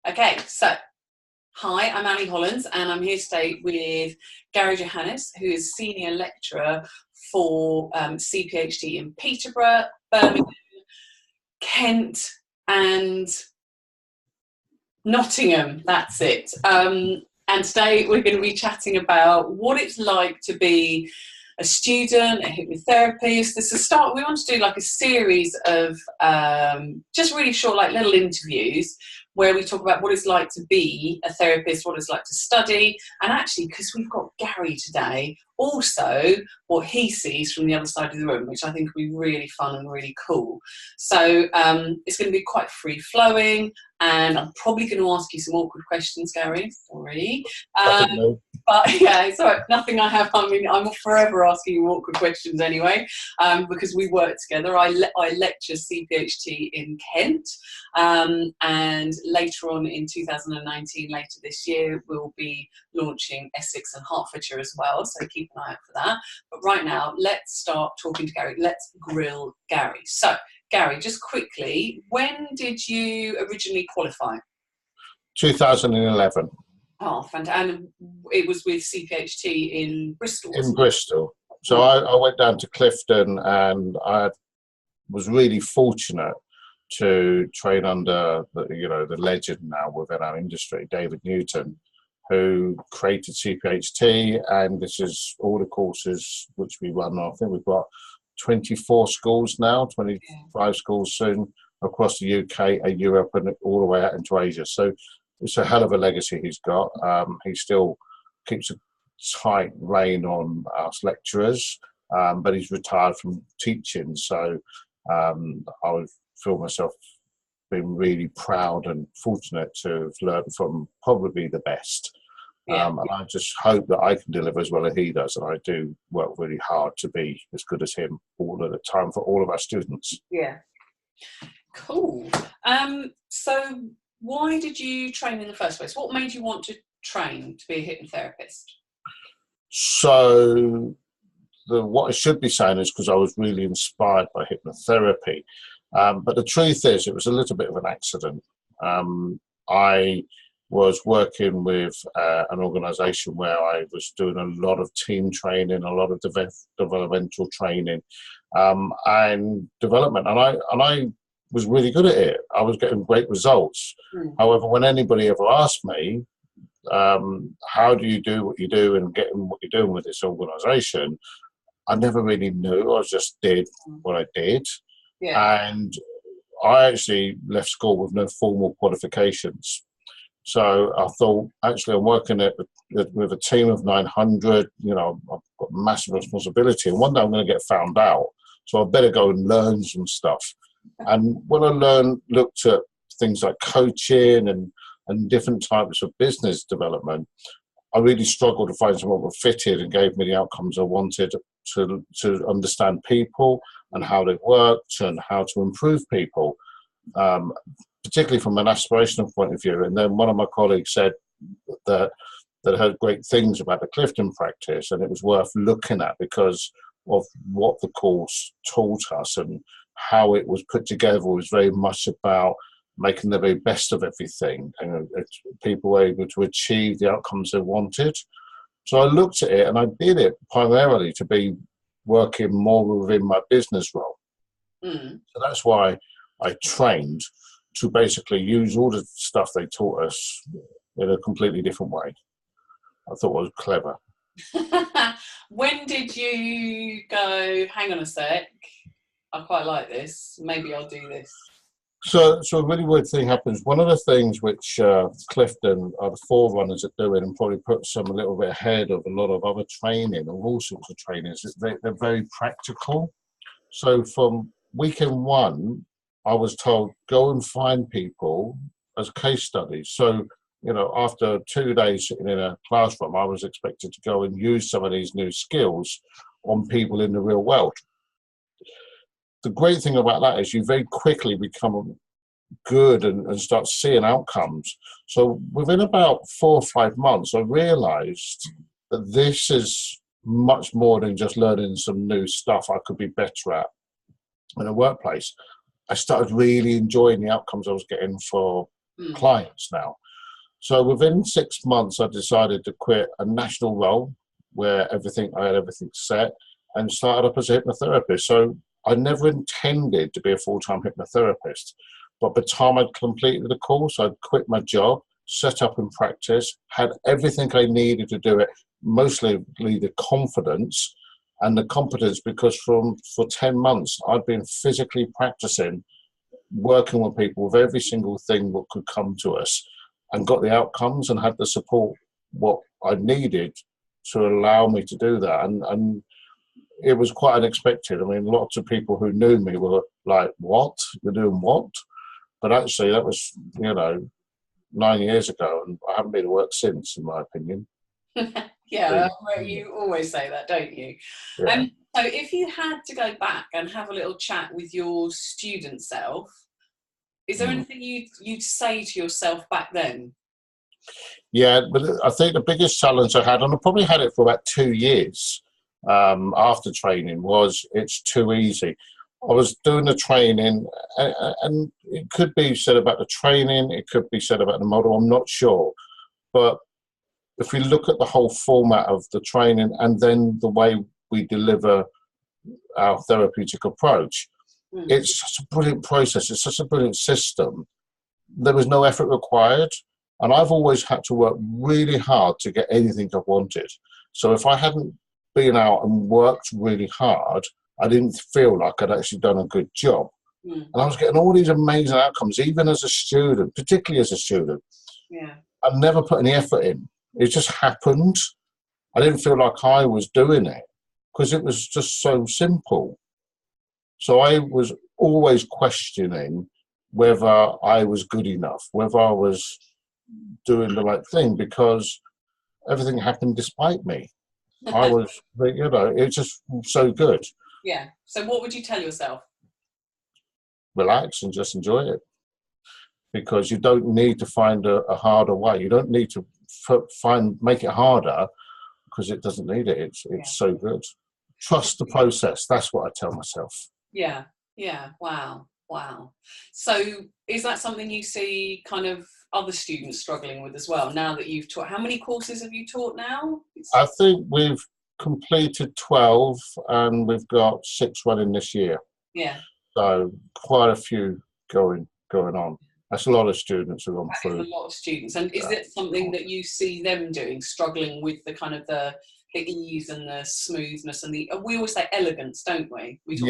Okay, so hi, I'm Hollands, and I'm here today with Gary Johannes, who is Senior Lecturer for CPHT in Peterborough, Birmingham, Kent, and Nottingham. That's it. And today we're going to be chatting about what it's like to be a student, a hypnotherapist. This is a start. We want to do like a series of just really short, like little interviews where we talk about what it's like to be a therapist, what it's like to study, and actually, because we've got Gary today, also what he sees from the other side of the room, which I think will be really fun and really cool. So it's going to be quite free-flowing, and I'm probably going to ask you some awkward questions, Gary. Sorry. But yeah, it's all right. Nothing I have. I mean, I'm forever asking you awkward questions anyway, because we work together. I lecture CPHT in Kent, and later on in 2019, later this year, we'll be launching Essex and Hertfordshire as well. So keep an eye out for that. But right now, let's start talking to Gary. Let's grill Gary. So, Gary, just quickly, when did you originally qualify? 2011. Oh, fantastic. And it was with CPHT in Bristol? In Bristol. So I went down to Clifton, and I was really fortunate to train under the legend now within our industry, David Newton, who created CPHT, and this is all the courses which we run. I think we've got 24 schools now, 25 schools soon across the UK and Europe and all the way out into Asia. So it's a hell of a legacy he's got. He still keeps a tight rein on us lecturers, but he's retired from teaching. So I would feel myself being really proud and fortunate to have learned from probably the best. And I just hope that I can deliver as well as he does. And I do work really hard to be as good as him all of the time for all of our students. Yeah. Cool. So why did you train in the first place? What made you want to train to be a hypnotherapist? So what I should be saying is because I was really inspired by hypnotherapy. But the truth is, it was a little bit of an accident. I was working with an organisation where I was doing a lot of team training, a lot of developmental training, and development, and I was really good at it. I was getting great results. However, when anybody ever asked me, how do you do what you do and getting what you're doing with this organisation, I never really knew. I just did what I did. And I actually left school with no formal qualifications. So I thought, actually, I'm working with a team of 900, I've got massive responsibility, and one day I'm going to get found out. So I better go and learn some stuff. And when I looked at things like coaching and different types of business development, I really struggled to find someone that fitted and gave me the outcomes I wanted to understand people and how they worked and how to improve people. Particularly from an aspirational point of view. And then one of my colleagues said that heard great things about the Clifton practice, and it was worth looking at because of what the course taught us and how it was put together was very much about making the very best of everything, and people were able to achieve the outcomes they wanted. So I looked at it, and I did it primarily to be working more within my business role. So that's why I trained to basically use all the stuff they taught us in a completely different way. I thought it was clever. When did you go, hang on a sec, I quite like this, maybe I'll do this? So a really weird thing happens. One of the things which Clifton are the forerunners at doing, and probably puts them a little bit ahead of a lot of other training, of all sorts of trainings, is they're very practical. So from weekend one, I was told, go and find people as case studies. So, after 2 days sitting in a classroom, I was expected to go and use some of these new skills on people in the real world. The great thing about that is you very quickly become good and start seeing outcomes. So within about 4 or 5 months, I realized that this is much more than just learning some new stuff I could be better at in a workplace. I started really enjoying the outcomes I was getting for clients now. So within 6 months, I decided to quit a national role where I had everything set, and started up as a hypnotherapist. So I never intended to be a full-time hypnotherapist, but by the time I'd completed the course, I'd quit my job, set up in practice, had everything I needed to do it, mostly the confidence and the competence, because for 10 months, I'd been physically practicing, working with people with every single thing that could come to us, and got the outcomes and had the support what I needed to allow me to do that. And it was quite unexpected. I mean, lots of people who knew me were like, what? You're doing what? But actually, that was, 9 years ago, and I haven't been to work since, in my opinion. Yeah, you always say that, don't you? Yeah. So if you had to go back and have a little chat with your student self, is there anything you'd say to yourself back then? Yeah, but I think the biggest challenge I had, and I probably had it for about 2 years after training, was it's too easy. I was doing the training, and it could be said about the training, it could be said about the model, I'm not sure. But if we look at the whole format of the training and then the way we deliver our therapeutic approach, it's such a brilliant process, it's such a brilliant system. There was no effort required, and I've always had to work really hard to get anything I wanted. So if I hadn't been out and worked really hard, I didn't feel like I'd actually done a good job. And I was getting all these amazing outcomes, even as a student, particularly as a student. Yeah. I never put any effort in. It just happened. I didn't feel like I was doing it because it was just so simple. So I was always questioning whether I was good enough, whether I was doing the right thing, because everything happened despite me. I was, it's just so good. Yeah. So what would you tell yourself? Relax and just enjoy it. Because you don't need to find a harder way. You don't need to make it harder, because it doesn't need it. It's so good. Trust the process. That's what I tell myself. Yeah. Yeah. Wow. So is that something you see kind of other students struggling with as well, now that you've taught? How many courses have you taught now? I think we've completed 12 and we've got 6 running this year. Yeah. So quite a few going on. That's a lot of students who've gone through. That is a lot of students. And is it something that you see them doing, struggling with the kind of the ease and the smoothness and we always say elegance, don't we? It's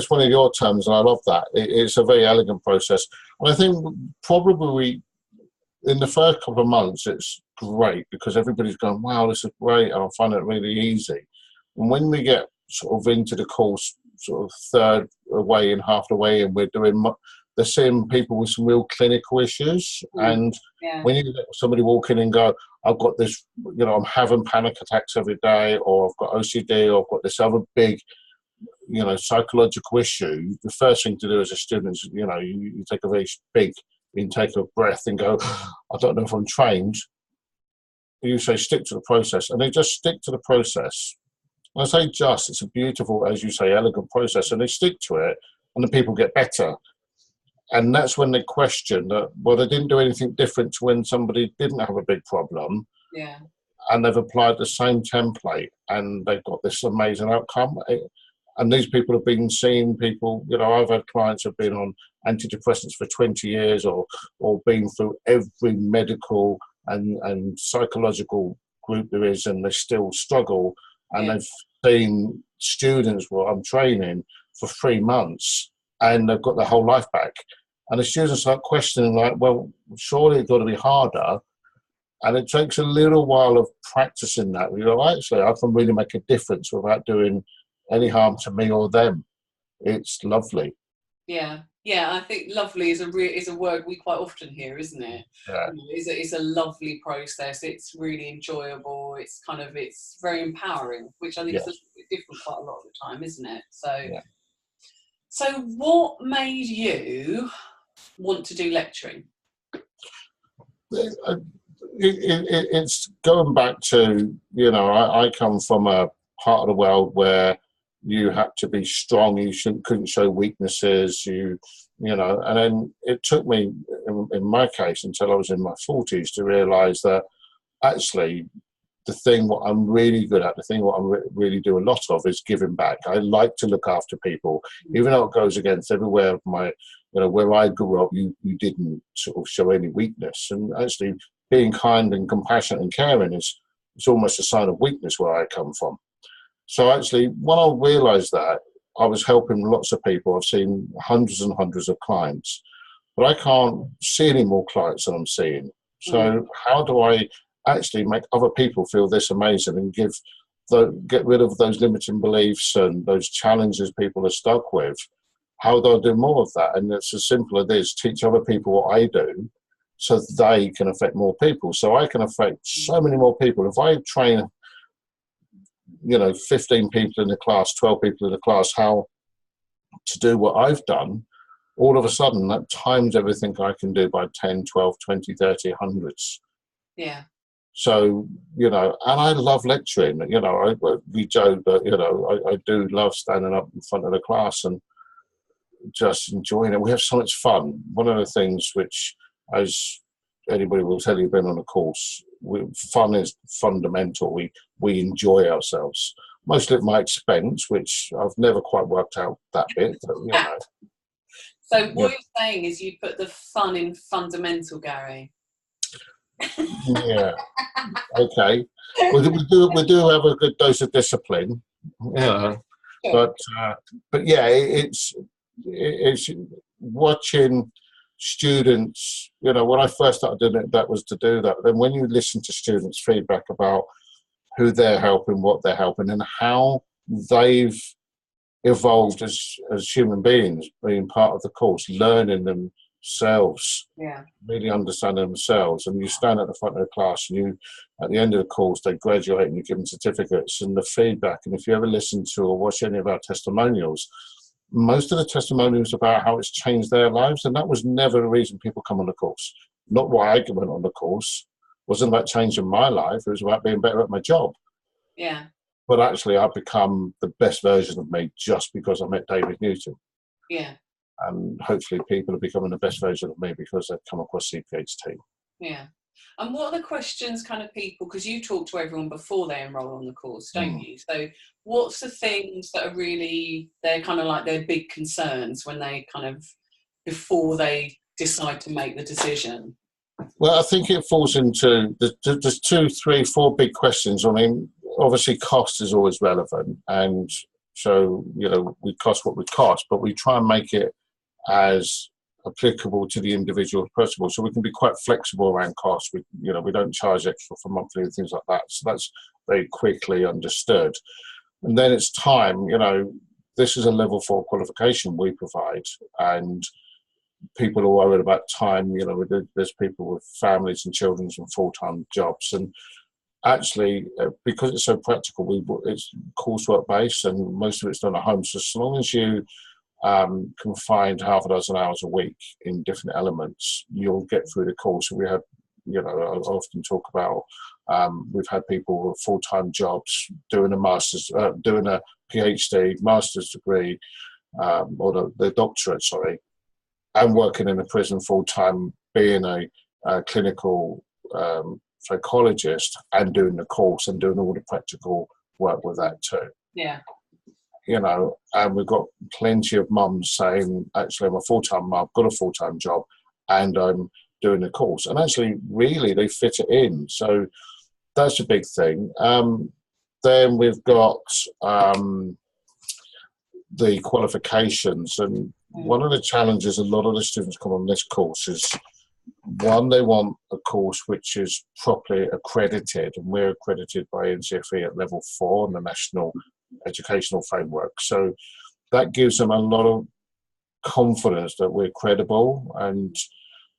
one of your terms, and I love that. It's a very elegant process. And I think probably in the first couple of months, it's great because everybody's going, wow, this is great, and I find it really easy. And when we get sort of into the course, sort of third away and half the way, and we're doing they're seeing people with some real clinical issues. And when you get somebody walk in and go, I've got this, I'm having panic attacks every day, or I've got OCD, or I've got this other big, psychological issue, the first thing to do as a student is, you take a very big intake of breath and go, I don't know if I'm trained. You say, stick to the process. And they just stick to the process. When I say it's a beautiful, as you say, elegant process, and they stick to it, and the people get better. And that's when they question that, well, they didn't do anything different to when somebody didn't have a big problem. Yeah. And they've applied the same template and they've got this amazing outcome. And these people have been seeing people, I've had clients who've been on antidepressants for 20 years or been through every medical and psychological group there is, and they still struggle. And they've seen students I'm training for 3 months, and they've got their whole life back. And the students start questioning, like, well, surely it's got to be harder. And it takes a little while of practicing that. Actually, I can really make a difference without doing any harm to me or them. It's lovely. Yeah. I think lovely is a word we quite often hear, isn't it? Yeah. It's a lovely process. It's really enjoyable. It's very empowering, which I think is a little bit different quite a lot of the time, isn't it? So what made you want to do lecturing? It's going back to, I come from a part of the world where you had to be strong, you couldn't show weaknesses, you And then it took me, in my case, until I was in my 40s to realise that actually the thing what I'm really good at, the thing what I really do a lot of is giving back. I like to look after people, even though it goes against everywhere of my, where I grew up, you didn't sort of show any weakness. And actually being kind and compassionate and caring is almost a sign of weakness where I come from. So actually, when I realised that, I was helping lots of people. I've seen hundreds and hundreds of clients, but I can't see any more clients than I'm seeing. So how do I actually make other people feel this amazing and get rid of those limiting beliefs and those challenges people are stuck with? How do I do more of that? And it's as simple as this: teach other people what I do so they can affect more people. So I can affect so many more people. If I train 15 people in the class, 12 people in the class, how to do what I've done, all of a sudden that times everything I can do by 10, 12, 20, 30, hundreds. Yeah. So, and I love lecturing, we joke, but, I do love standing up in front of the class and just enjoying it. We have so much fun. One of the things which, as anybody will tell you, been on a course, fun is fundamental. We enjoy ourselves, mostly at my expense, which I've never quite worked out that bit. But, So what you're saying is you put the fun in fundamental, Gary. Yeah. Okay. We do have a good dose of discipline. But yeah, it's watching students. When I first started doing it, that was to do that. Then when you listen to students' feedback about who they're helping, what they're helping, and how they've evolved as human beings, being part of the course, learning themselves, really understanding themselves. And you stand at the front of the class, and at the end of the course, they graduate and you give them certificates and the feedback. And if you ever listen to or watch any of our testimonials, most of the testimonials about how it's changed their lives, and that was never the reason people come on the course. Not why I went on the course. It wasn't about changing my life. It was about being better at my job. Yeah. But actually, I've become the best version of me just because I met David Newton. Yeah. And hopefully people are becoming the best version of me because they've come across CPHT. Yeah. And what are the questions kind of people, because you talk to everyone before they enroll on the course, don't you? So what's the things that are really, they're kind of like their big concerns when they kind of, before they decide to make the decision? Well, I think it falls into, there's 2, 3, 4 big questions. I mean, obviously cost is always relevant. And so, we cost what we cost, but we try and make it as applicable to the individual as possible. So we can be quite flexible around cost. We don't charge extra for monthly and things like that. So that's very quickly understood. And then it's time, this is a level 4 qualification we provide, and people are worried about time. There's people with families and children and full-time jobs. And actually, because it's so practical, it's coursework based and most of it's done at home. So as long as you can find half a dozen hours a week in different elements, you'll get through the course. We have, I often talk about, we've had people with full-time jobs doing a master's, doing a PhD, master's degree, or the doctorate, sorry, and working in a prison full-time, being a clinical psychologist and doing the course and doing all the practical work with that too. Yeah. And we've got plenty of mums saying, actually, I'm a full-time mum, I've got a full-time job, and I'm doing the course. And actually, really, they fit it in. So that's a big thing. Then we've got the qualifications. And one of the challenges a lot of the students come on this course is, one, they want a course which is properly accredited, and we're accredited by NCFE at level 4 in the National Educational Framework. So that gives them a lot of confidence that we're credible, and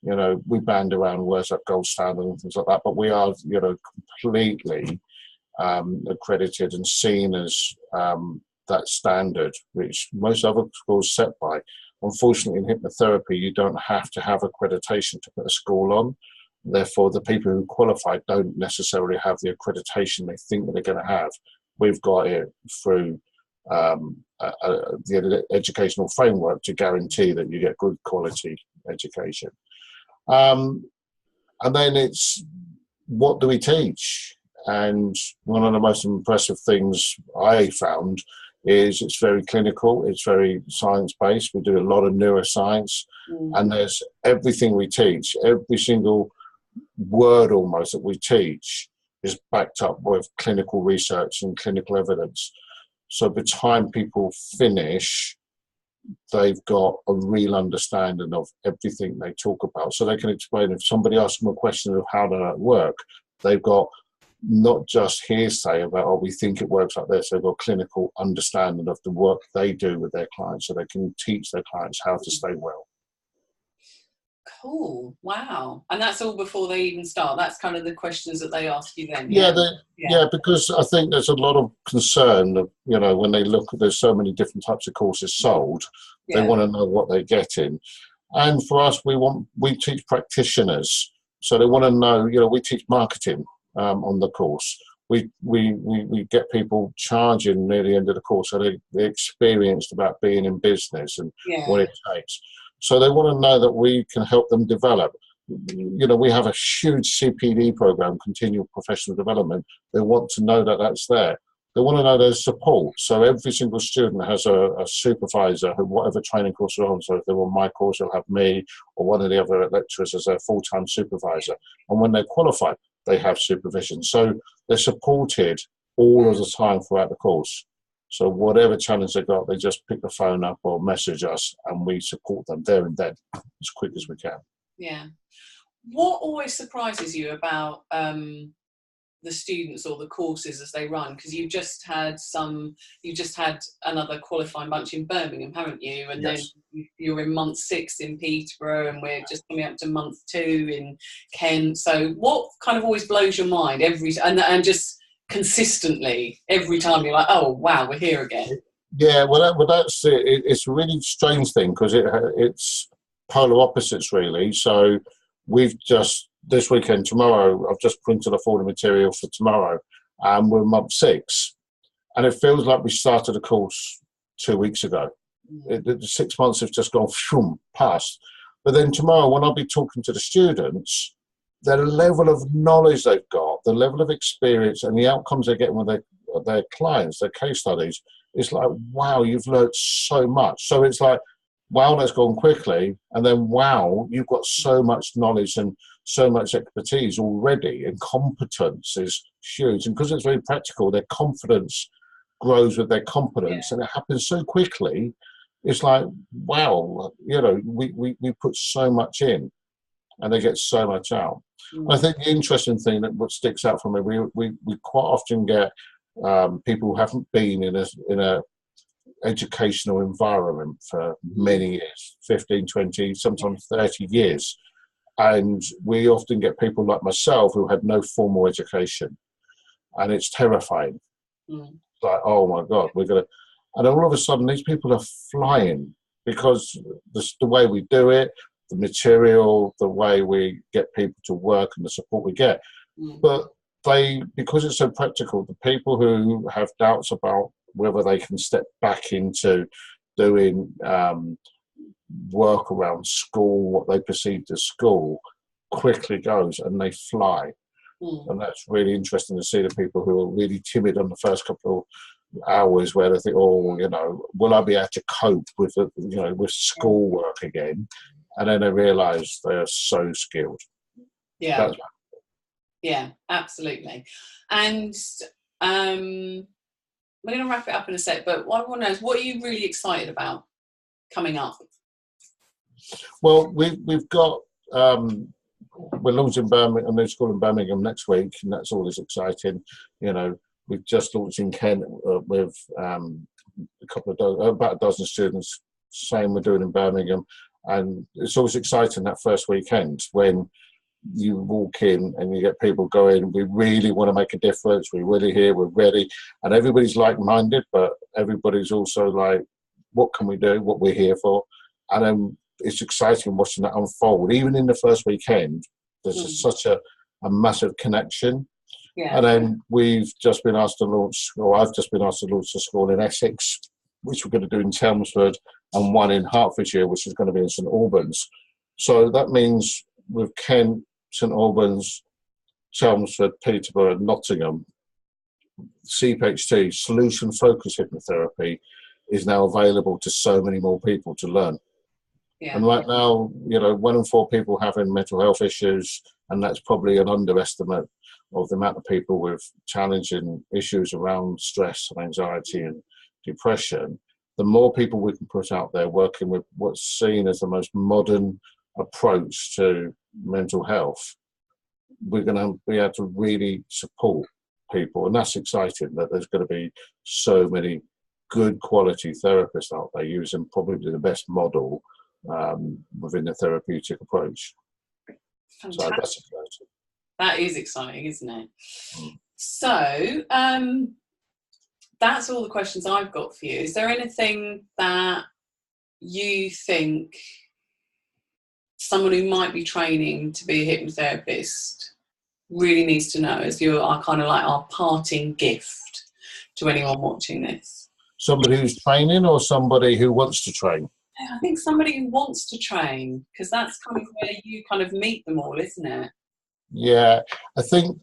we band around words like gold standard and things like that, but we are completely accredited and seen as that standard which most other schools set by. Unfortunately, in hypnotherapy, you don't have to have accreditation to put a school on. Therefore, the people who qualify don't necessarily have the accreditation they think that they're going to have. We've got it through the educational framework to guarantee that you get good quality education. And then it's, what do we teach? And one of the most impressive things I found is it's very clinical, it's very science-based. We do a lot of neuroscience, and there's everything we teach, every single word almost that we teach is backed up with clinical research and clinical evidence. So by the time people finish, they've got a real understanding of everything they talk about. So they can explain, if somebody asks them a question of how does that work, they've got not just hearsay about, oh, we think it works like this. They've got clinical understanding of the work they do with their clients, so they can teach their clients how to stay well. Cool. Wow. And that's all before they even start? That's kind of the questions that they ask you then? Yeah, because I think there's a lot of concern that, you know, when they look, there's so many different types of courses sold, they want to know what they're getting. And for us, we teach practitioners, so they want to know, you know, we teach marketing on the course. We get people charging near the end of the course, so they're experienced about being in business and what it takes. So they want to know that we can help them develop. You know, we have a huge CPD program, continual professional development. They want to know that that's there. They want to know there's support. So every single student has a supervisor who, whatever training course they're on. So if they're on my course, they'll have me or one of the other lecturers as their full-time supervisor. And when they're qualified, they have supervision. So they're supported all of the time throughout the course. So whatever challenge they got, they just pick the phone up or message us, and we support them there and then as quick as we can. Yeah. What always surprises you about the students or the courses as they run? Because you've just had another qualifying bunch in Birmingham, haven't you? And then you're in month 6 in Peterborough, and we're just coming up to month 2 in Kent. So what kind of always blows your mind and just consistently every time you're like, oh wow, we're here again? Yeah, well that's it. It's a really strange thing, because it's polar opposites really. So we've just, this weekend, tomorrow, I've just printed off all the material for tomorrow, and we're month 6, and it feels like we started a course 2 weeks ago. The 6 months have just gone past. But then tomorrow, when I'll be talking to the students, the level of knowledge they've got, the level of experience, and the outcomes they're getting with their clients, their case studies, it's like, wow, you've learned so much. So it's like, wow, that's gone quickly, and then wow, you've got so much knowledge and so much expertise already, and competence is huge. And because it's very practical, their confidence grows with their competence, and it happens so quickly. It's like, wow, you know, we put so much in, and they get so much out. I think the interesting thing that what sticks out for me, we quite often get people who haven't been in a educational environment for many years, 15, 20, sometimes 30 years. And we often get people like myself who had no formal education, and it's terrifying. Like, oh my God, and all of a sudden these people are flying, because the way we do it, the material, the way we get people to work, and the support we get. But because it's so practical, the people who have doubts about whether they can step back into doing work around school, what they perceived as school, quickly goes, and they fly. And that's really interesting to see the people who are really timid on the first couple of hours, where they think, oh, you know, will I be able to cope with with schoolwork again? And then they realise they are so skilled. Yeah, absolutely. And we're going to wrap it up in a sec, but what I want to know is, what are you really excited about coming up? Well, we've got we're launching a new school in Birmingham next week, and that's always exciting. You know, we've just launched in Kent with about a dozen students. Same we're doing in Birmingham, and it's always exciting that first weekend when you walk in and you get people going, we really want to make a difference, we're really here, we're ready, and everybody's like-minded, but everybody's also like, what can we do, what we're here for? And then it's exciting watching that unfold. Even in the first weekend, there's such a massive connection. Yeah. And then we've just been asked to launch, or I've just been asked to launch a school in Essex, which we're going to do in Chelmsford, and one in Hertfordshire, which is going to be in St Albans. So that means with Kent, St Albans, Chelmsford, Peterborough, and Nottingham, CPHT, Solution Focused Hypnotherapy, is now available to so many more people to learn. Yeah. And right now, 1 in 4 people having mental health issues, and that's probably an underestimate of the amount of people with challenging issues around stress and anxiety and depression. The more people we can put out there working with what's seen as the most modern approach to mental health, we're going to be able to really support people. And that's exciting, that there's going to be so many good quality therapists out there using probably the best model within the therapeutic approach. Fantastic. So that's exciting. That is exciting, isn't it? Mm. So that's all the questions I've got for you. Is there anything that you think someone who might be training to be a hypnotherapist really needs to know, as you are kind of like our parting gift to anyone watching this? Somebody who's training, or somebody who wants to train? I think somebody who wants to train, because that's kind of where you kind of meet them all, isn't it? Yeah, I think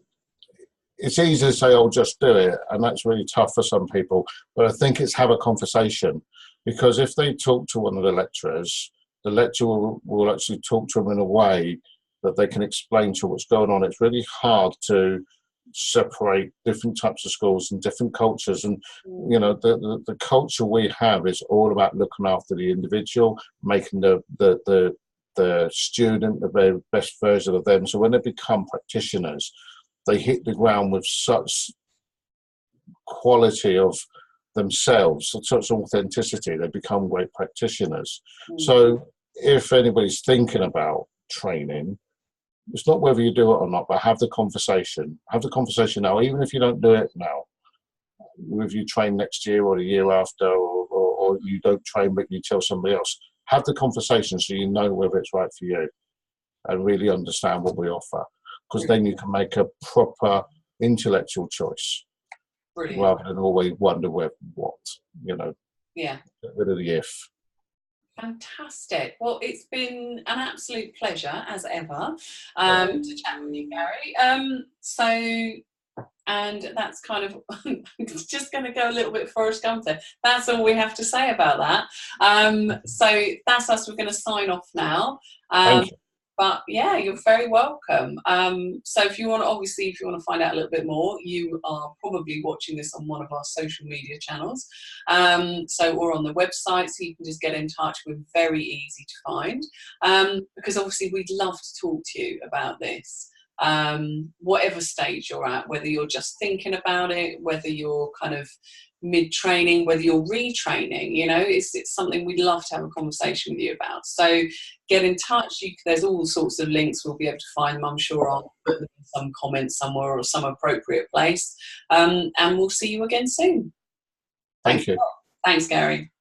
it's easy to say, "Oh, just do it," and that's really tough for some people. But I think it's have a conversation, because if they talk to one of the lecturers, the lecturer will actually talk to them in a way that they can explain to what's going on. It's really hard to separate different types of schools and different cultures, and the culture we have is all about looking after the individual, making the student the very best version of them. So when they become practitioners, they hit the ground with such quality of themselves, such authenticity, they become great practitioners. So if anybody's thinking about training, it's not whether you do it or not, but have the conversation. Have the conversation now, even if you don't do it now. If you train next year or the year after, or you don't train but you tell somebody else, have the conversation so you know whether it's right for you and really understand what we offer. Because then you can make a proper intellectual choice. Brilliant. Rather than always wonder what, Yeah. Get rid of the if. Fantastic. Well, it's been an absolute pleasure, as ever, to chat with you, Gary. And that's kind of just going to go a little bit Forrest Gump there. That's all we have to say about that. So that's us. We're going to sign off now. Thank you. But yeah, you're very welcome. So if you want to find out a little bit more, you are probably watching this on one of our social media channels. Or on the website, so you can just get in touch. We're very easy to find. Because obviously we'd love to talk to you about this. Whatever stage you're at, whether you're just thinking about it, whether you're kind of mid-training, whether you're retraining, it's something we'd love to have a conversation with you about. So get in touch. There's all sorts of links we'll be able to find them, I'm sure. I'll put them in some comments somewhere or some appropriate place. And we'll see you again soon. Thank you. Thanks, Gary.